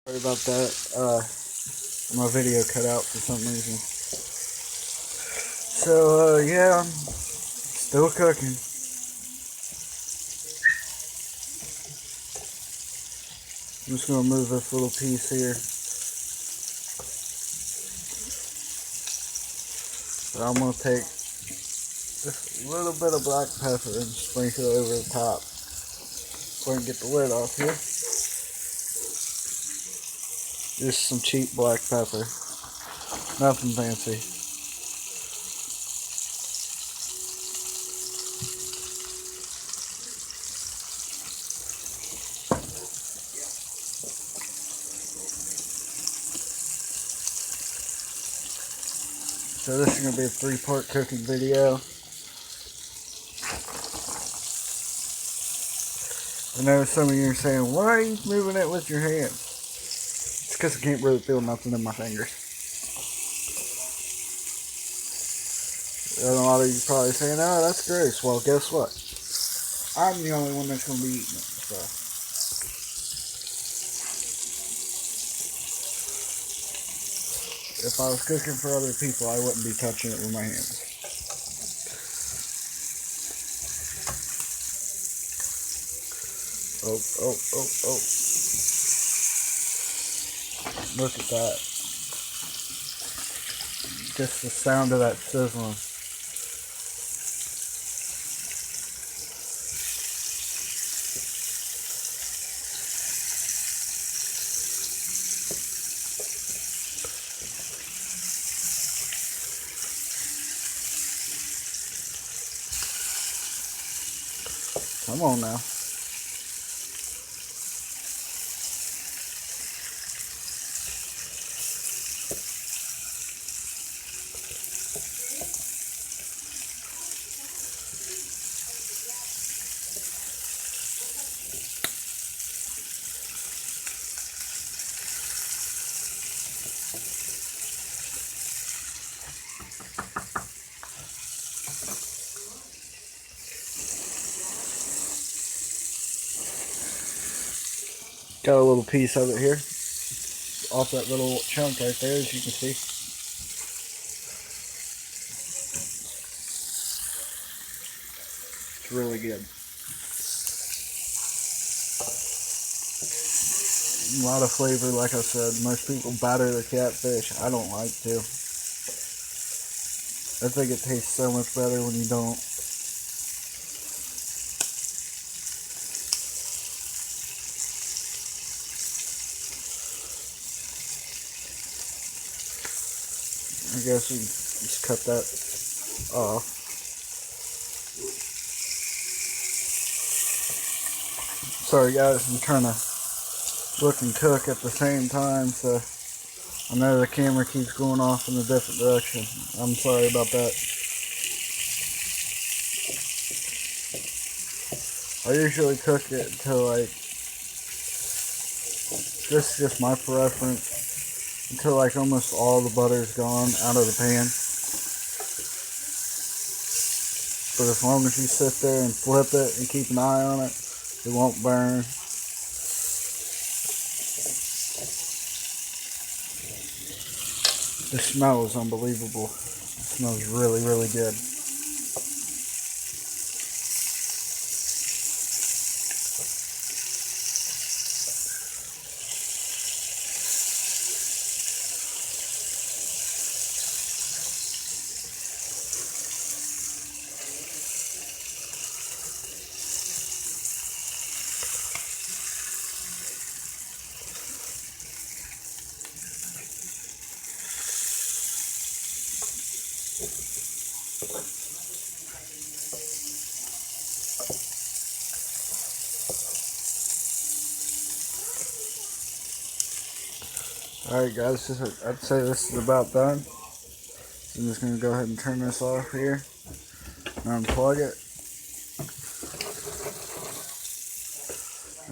Sorry about that. My video cut out for some reason. So, yeah, I'm still cooking. I'm just gonna move this little piece here. So I'm gonna take just a little bit of black pepper and sprinkle it over the top. Go ahead and get the lid off here. Just some cheap black pepper. Nothing fancy. So this is going to be a 3-part cooking video. I know some of you are saying, why are you moving it with your hands? It's because I can't really feel nothing in my fingers. And a lot of you probably saying, oh, that's gross. Well, guess what? I'm the only one that's going to be eating it. So. If I was cooking for other people, I wouldn't be touching it with my hands. Oh. Look at that. Just the sound of that sizzling. Come on now. Got a little piece of it here. Off that little chunk right there, as you can see. It's really good. A lot of flavor, like I said. Most people batter their catfish. I don't like to. I think it tastes so much better when you don't. I guess we just cut that off. Sorry guys, I'm trying to look and cook at the same time, so I know the camera keeps going off in a different direction. I'm sorry about that. I usually cook it until like, this is just my preference, until like almost all the butter's gone out of the pan. But as long as you sit there and flip it and keep an eye on it, it won't burn. The smell is unbelievable. It smells really, really good. Alright guys, I'd say this is about done. So I'm just going to go ahead and turn this off here. And unplug it.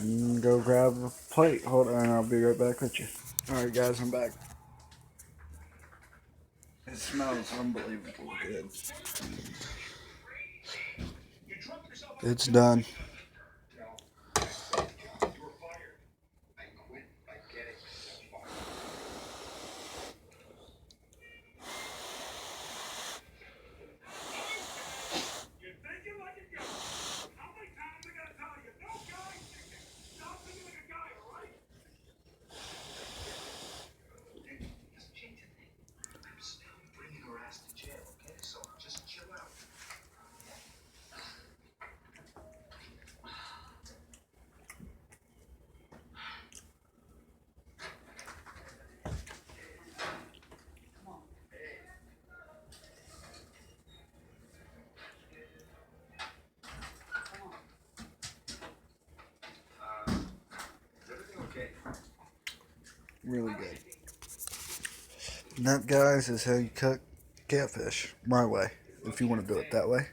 And go grab a plate. Hold on, I'll be right back with you. Alright guys, I'm back. It smells unbelievably good. It's done. Really good. And that, guys, is how you cook catfish. My way, if you want to do it that way.